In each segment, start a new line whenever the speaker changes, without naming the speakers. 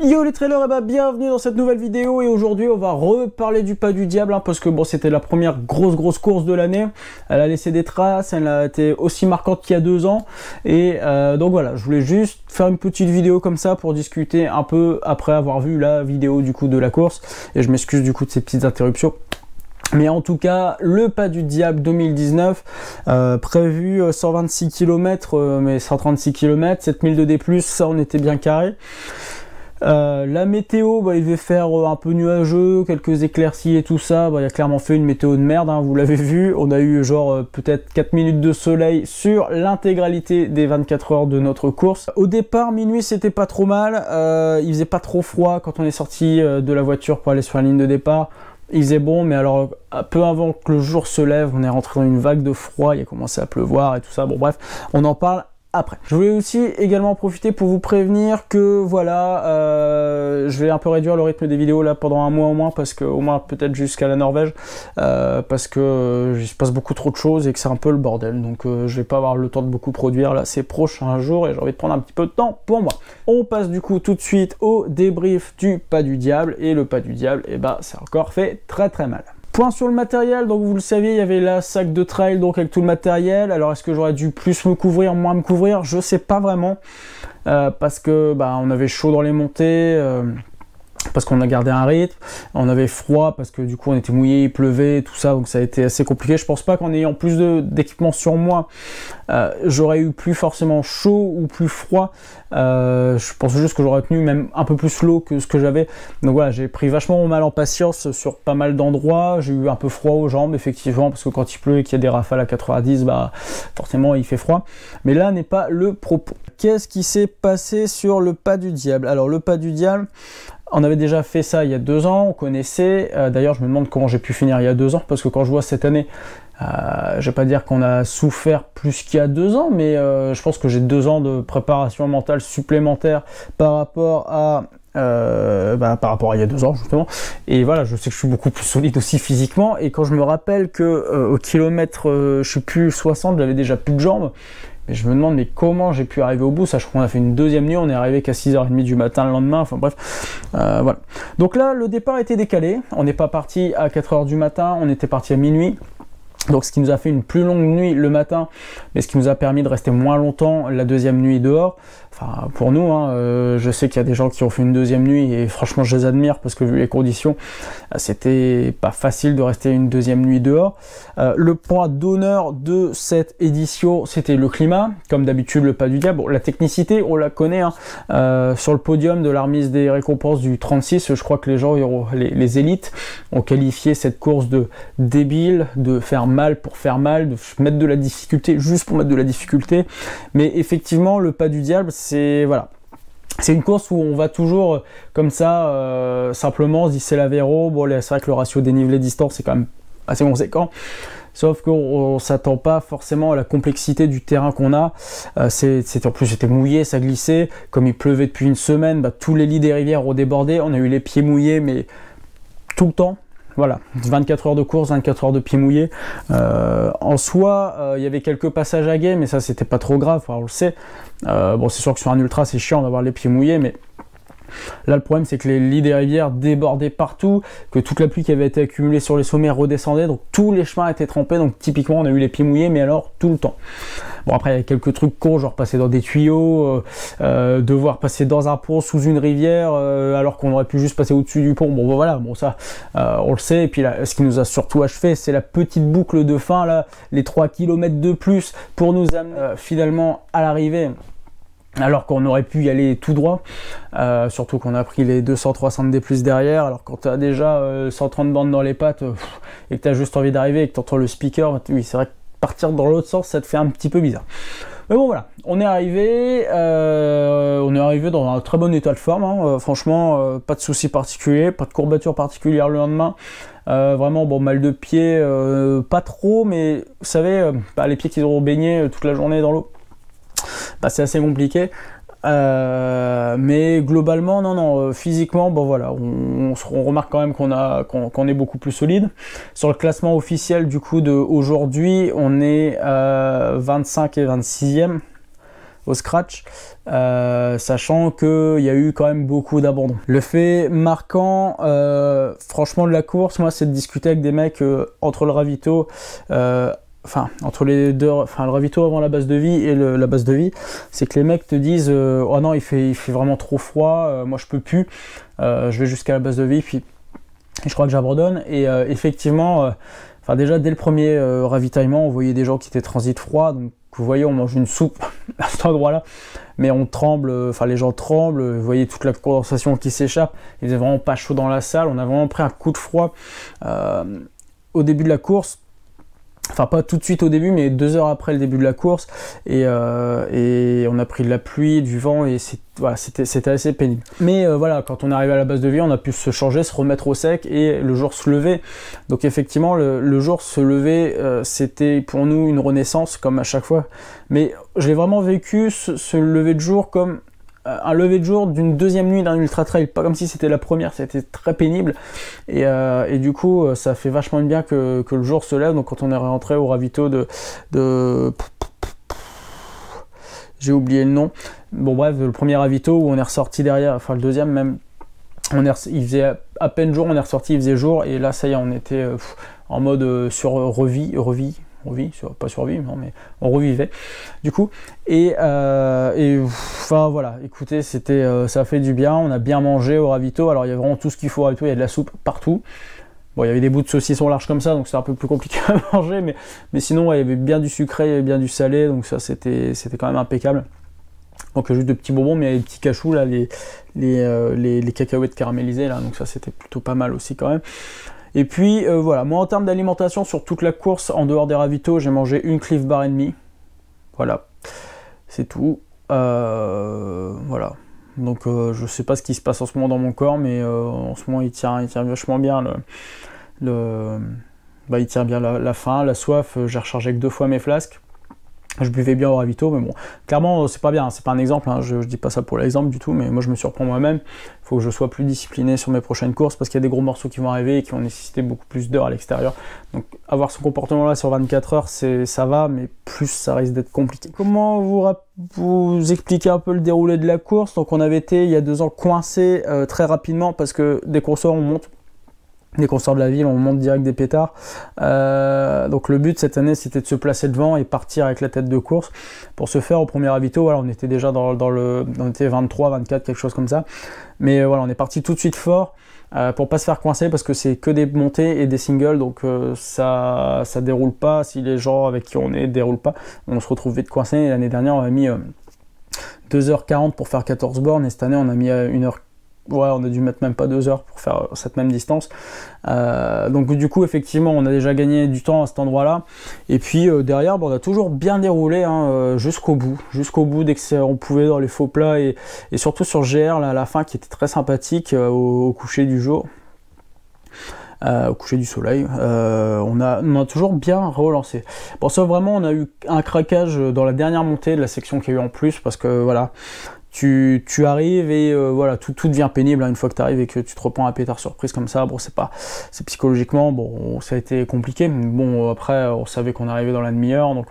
Yo les trailers, et bah bienvenue dans cette nouvelle vidéo et aujourd'hui on va reparler du pas du diable parce que bon, c'était la première grosse course de l'année. Elle a laissé des traces, elle a été aussi marquante qu'il y a 2 ans et donc voilà, je voulais juste faire une petite vidéo comme ça pour discuter un peu après avoir vu la vidéo du coup de la course et je m'excuse du coup de ces petites interruptions. Mais en tout cas, le pas du diable 2019, prévu 126 km, mais 136 km, 7000 de D+, ça on était bien carré. La météo, bah, il devait faire un peu nuageux, quelques éclaircies et tout ça. Bah, il a clairement fait une météo de merde, hein, vous l'avez vu. On a eu genre peut-être 4 minutes de soleil sur l'intégralité des 24 heures de notre course. Au départ, minuit, c'était pas trop mal. Il faisait pas trop froid quand on est sorti de la voiture pour aller sur la ligne de départ. Il faisait bon, mais alors peu avant que le jour se lève, on est rentré dans une vague de froid, il a commencé à pleuvoir et tout ça. Bon bref, on en parle après. Je voulais aussi également profiter pour vous prévenir que voilà, je vais un peu réduire le rythme des vidéos là pendant un mois au moins, parce que au moins peut-être jusqu'à la Norvège, parce que il se passe beaucoup trop de choses et que c'est un peu le bordel, donc je vais pas avoir le temps de beaucoup produire là ces prochains jours et j'ai envie de prendre un petit peu de temps pour moi. On passe du coup tout de suite au débrief du pas du diable et le pas du diable, et bah c'est encore fait très mal. Point sur le matériel, donc vous le saviez, il y avait la sac de trail donc avec tout le matériel. Alors est-ce que j'aurais dû plus me couvrir, moins me couvrir? Je sais pas vraiment, parce que bah, on avait chaud dans les montées, parce qu'on a gardé un rythme, on avait froid parce que du coup on était mouillé, il pleuvait, tout ça, donc ça a été assez compliqué. Je pense pas qu'en ayant plus d'équipement sur moi, j'aurais eu plus forcément chaud ou plus froid. Je pense juste que j'aurais tenu même un peu plus l'eau que ce que j'avais. Donc voilà, j'ai pris vachement mon mal en patience sur pas mal d'endroits. J'ai eu un peu froid aux jambes effectivement, parce que quand il pleut et qu'il y a des rafales à 90, bah forcément il fait froid. Mais là n'est pas le propos. Qu'est-ce qui s'est passé sur le pas du diable? Alors le pas du diable, on avait déjà fait ça il y a 2 ans, on connaissait. D'ailleurs, je me demande comment j'ai pu finir il y a 2 ans, parce que quand je vois cette année, je vais pas dire qu'on a souffert plus qu'il y a 2 ans, mais je pense que j'ai 2 ans de préparation mentale supplémentaire par rapport à il y a 2 ans justement. Et voilà, je sais que je suis beaucoup plus solide aussi physiquement. Et quand je me rappelle que au kilomètre, je suis plus 60, j'avais déjà plus de jambes. Mais je me demande mais comment j'ai pu arriver au bout, sachant qu'on a fait une deuxième nuit, on est arrivé qu'à 6h30 du matin le lendemain, enfin bref, voilà. Donc là, le départ était décalé, on n'est pas parti à 4h du matin, on était parti à minuit. Donc ce qui nous a fait une plus longue nuit le matin, mais ce qui nous a permis de rester moins longtemps la deuxième nuit dehors. Enfin pour nous, hein, je sais qu'il y a des gens qui ont fait une deuxième nuit et franchement je les admire parce que vu les conditions, c'était pas facile de rester une deuxième nuit dehors. Le point d'honneur de cette édition, c'était le climat, comme d'habitude le pas du diable. Bon, la technicité, on la connaît, hein. Sur le podium de la remise des récompenses du 36, je crois que les gens, les élites, ont qualifié cette course de débile, de faire mal pour faire mal, de mettre de la difficulté juste pour mettre de la difficulté. Mais effectivement, le pas du diable, c'est voilà, c'est une course où on va toujours comme ça, simplement, on se dit c'est l'Avéro. Bon, c'est vrai que le ratio dénivelé-distance c'est quand même assez conséquent. Sauf qu'on s'attend pas forcément à la complexité du terrain qu'on a. En plus j'étais mouillé, ça glissait. Comme il pleuvait depuis une semaine, bah, tous les lits des rivières ont débordé. On a eu les pieds mouillés, mais tout le temps. Voilà, 24 heures de course, 24 heures de pieds mouillés. En soi, il y avait quelques passages à gué, mais ça c'était pas trop grave, on le sait. Bon, c'est sûr que sur un ultra c'est chiant d'avoir les pieds mouillés, mais là le problème c'est que les lits des rivières débordaient partout, que toute la pluie qui avait été accumulée sur les sommets redescendait, donc tous les chemins étaient trempés, donc typiquement on a eu les pieds mouillés, mais alors tout le temps. Bon après il y a quelques trucs cons, genre passer dans des tuyaux, devoir passer dans un pont sous une rivière, alors qu'on aurait pu juste passer au-dessus du pont. Bon voilà, bon ça on le sait. Et puis là, ce qui nous a surtout achevé, c'est la petite boucle de fin là, les 3 km de plus pour nous amener finalement à l'arrivée. Alors qu'on aurait pu y aller tout droit, surtout qu'on a pris les 200-300 de D+ derrière, alors quand tu as déjà 130 bandes dans les pattes et que tu as juste envie d'arriver et que tu entends le speaker, oui c'est vrai que partir dans l'autre sens ça te fait un petit peu bizarre. Mais bon voilà, on est arrivé dans un très bon état de forme, hein. Franchement pas de soucis particuliers, pas de courbatures particulières le lendemain. Vraiment bon, mal de pied, pas trop, mais vous savez, les pieds qui auront baigné toute la journée dans l'eau. Bah, c'est assez compliqué, mais globalement non, physiquement bon voilà, on remarque quand même qu'on est beaucoup plus solide. Sur le classement officiel du coup de aujourd'hui, on est 25 et 26e, au scratch, sachant qu'il y a eu quand même beaucoup d'abandons. Le fait marquant, franchement, de la course, moi, c'est de discuter avec des mecs entre le ravito, entre les deux, le ravito avant la base de vie et la base de vie, c'est que les mecs te disent oh non, il fait vraiment trop froid, moi je peux plus, je vais jusqu'à la base de vie, puis je crois que j'abandonne. Et effectivement, déjà dès le premier ravitaillement, on voyait des gens qui étaient transit froid, donc vous voyez, on mange une soupe à cet endroit-là, mais on tremble, les gens tremblent, vous voyez toute la condensation qui s'échappe, il faisait vraiment pas chaud dans la salle, on a vraiment pris un coup de froid au début de la course. Enfin, pas tout de suite au début, mais 2 heures après le début de la course. Et on a pris de la pluie, du vent, et c'était assez pénible. Mais voilà, quand on est arrivé à la base de vie, on a pu se changer, se remettre au sec, et le jour se lever. Donc effectivement, le jour se lever, c'était pour nous une renaissance, comme à chaque fois. Mais je l'ai vraiment vécu, ce lever de jour, comme un lever de jour d'une deuxième nuit d'un ultra trail, pas comme si c'était la première, c'était très pénible, et du coup ça fait vachement de bien que le jour se lève. Donc quand on est rentré au ravito de j'ai oublié le nom, bon bref, le premier ravito où on est ressorti derrière, enfin le deuxième même, il faisait à peine jour, on est ressorti, il faisait jour, et là ça y est, on était en mode sur pas survie, non, mais on revivait du coup, et voilà, écoutez, ça a fait du bien, on a bien mangé au ravito. Alors il y a vraiment tout ce qu'il faut au ravito, il y a de la soupe partout. Bon, il y avait des bouts de saucisson large comme ça, donc c'est un peu plus compliqué à manger, mais sinon ouais, il y avait bien du sucré, il y avait bien du salé, donc ça c'était quand même impeccable. Donc juste de petits bonbons, mais il y a les petits cachous là, les cacahuètes caramélisées là, donc ça c'était plutôt pas mal aussi quand même. Et puis voilà, moi en termes d'alimentation sur toute la course, en dehors des ravitaux, j'ai mangé une Clif Bar et demi. Voilà, c'est tout. Voilà. Donc je sais pas ce qui se passe en ce moment dans mon corps, mais en ce moment il tient vachement bien il tient bien la faim, la soif. J'ai rechargé que 2 fois mes flasques. Je buvais bien au ravito, mais bon, clairement c'est pas bien, c'est pas un exemple, hein, je dis pas ça pour l'exemple du tout, mais moi je me surprends moi-même. Il faut que je sois plus discipliné sur mes prochaines courses, parce qu'il y a des gros morceaux qui vont arriver et qui vont nécessiter beaucoup plus d'heures à l'extérieur. Donc avoir ce comportement là sur 24 heures, ça va, mais plus ça risque d'être compliqué. Comment vous expliquer un peu le déroulé de la course? Donc on avait été il y a 2 ans coincé très rapidement, parce que dès qu'on sort on monte. Dès qu'on sort de la ville, on monte direct des pétards. Donc le but cette année, c'était de se placer devant et partir avec la tête de course. Pour ce faire, au premier ravito, voilà, on était déjà on était 23, 24, quelque chose comme ça. Mais voilà, on est parti tout de suite fort pour pas se faire coincer, parce que c'est que des montées et des singles, donc ça déroule pas. Si les gens avec qui on est déroulent pas, on se retrouve vite coincé. L'année dernière, on a mis 2h40 pour faire 14 bornes, et cette année, on a mis 1h. Ouais, on a dû mettre même pas 2 heures pour faire cette même distance. Donc du coup, effectivement, on a déjà gagné du temps à cet endroit-là. Et puis derrière, on a toujours bien déroulé jusqu'au bout, dès que on pouvait, dans les faux plats, et surtout sur GR, là, à la fin, qui était très sympathique au coucher du jour. Au coucher du soleil, on a toujours bien relancé. Bon, ça vraiment, on a eu un craquage dans la dernière montée de la section qu'il y a eu en plus, parce que voilà, tu arrives et voilà, tout devient pénible, hein, une fois que tu arrives et que tu te reprends un pétard surprise comme ça. Bon, c'est psychologiquement, bon, ça a été compliqué, mais bon, après, on savait qu'on arrivait dans la demi-heure, donc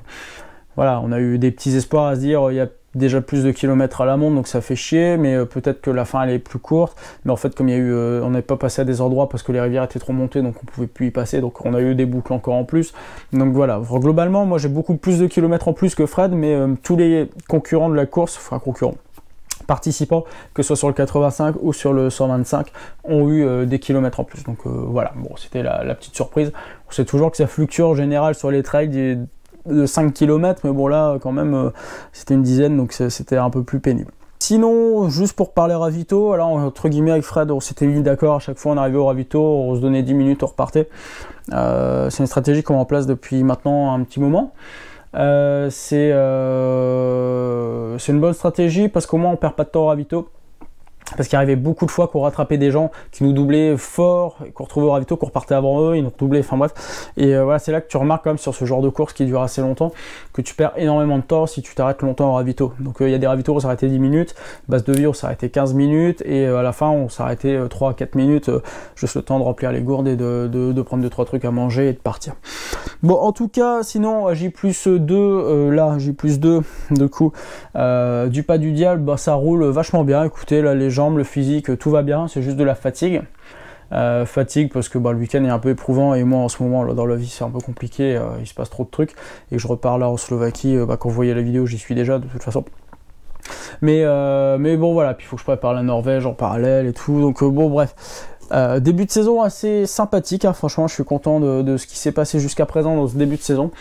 voilà, on a eu des petits espoirs à se dire, il y a déjà plus de kilomètres à la montre, donc ça fait chier, mais peut-être que la fin elle est plus courte. Mais en fait, comme il y a eu, on n'avait pas passé à des endroits parce que les rivières étaient trop montées, donc on pouvait plus y passer, donc on a eu des boucles encore en plus. Donc voilà, globalement, moi j'ai beaucoup plus de kilomètres en plus que Fred, mais tous les concurrents de la course, participants, que ce soit sur le 85 ou sur le 125, ont eu des kilomètres en plus. Donc voilà, bon, c'était la petite surprise. On sait toujours que ça fluctue en général sur les trails de 5 km, mais bon là quand même c'était une dizaine, donc c'était un peu plus pénible. Sinon, juste pour parler ravito, alors entre guillemets avec Fred, on s'était mis d'accord, à chaque fois on arrivait au ravito, on se donnait 10 minutes, on repartait. C'est une stratégie qu'on met en place depuis maintenant un petit moment. C'est une bonne stratégie parce qu'au moins on perd pas de temps au ravito. Parce qu'il arrivait beaucoup de fois qu'on rattrapait des gens qui nous doublaient fort, qu'on retrouvait au ravito, qu'on repartait avant eux, ils nous redoublaient, enfin bref. Et voilà, c'est là que tu remarques quand même sur ce genre de course qui dure assez longtemps, que tu perds énormément de temps si tu t'arrêtes longtemps au ravito. Donc il y a des ravitaux où on s'arrêtait 10 minutes, base de vie on s'arrêtait 15 minutes, et à la fin on s'arrêtait 3 à 4 minutes, juste le temps de remplir les gourdes et de prendre 2-3 trucs à manger et de partir. Bon, en tout cas, sinon, J+2, là, J+2, du coup, du pas du diable, bah, ça roule vachement bien. Écoutez, là, les jambes, le physique, tout va bien, c'est juste de la fatigue. Fatigue parce que bah, le week-end est un peu éprouvant et moi en ce moment là, dans la vie c'est un peu compliqué, il se passe trop de trucs et je repars là en Slovaquie, bah, quand vous voyez la vidéo j'y suis déjà de toute façon. Mais bon voilà, puis il faut que je prépare la Norvège en parallèle et tout, donc bon bref. Début de saison assez sympathique, hein. Franchement je suis content de ce qui s'est passé jusqu'à présent dans ce début de saison.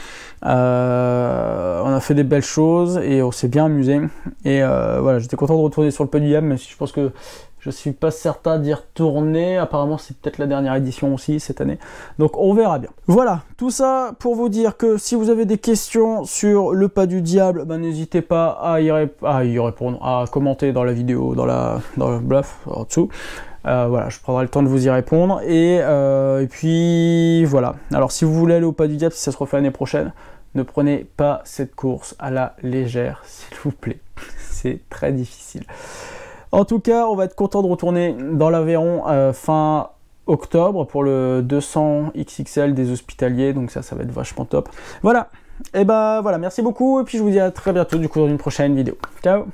On a fait des belles choses et on s'est bien amusé. Et voilà, j'étais content de retourner sur le pas du diable, même si je pense que je suis pas certain d'y retourner. Apparemment c'est peut-être la dernière édition aussi cette année. Donc on verra bien. Voilà, tout ça pour vous dire que si vous avez des questions sur le pas du diable, ben, n'hésitez pas à y répondre, à commenter dans la vidéo, dans le bluff en dessous. Voilà, je prendrai le temps de vous y répondre et puis voilà. Alors si vous voulez aller au pas du diable, si ça se refait l'année prochaine, ne prenez pas cette course à la légère, s'il vous plaît. C'est très difficile. En tout cas, on va être content de retourner dans l'Aveyron fin octobre pour le 200 XXL des hospitaliers, donc ça va être vachement top. Voilà, et ben voilà, merci beaucoup et puis je vous dis à très bientôt du coup dans une prochaine vidéo. Ciao.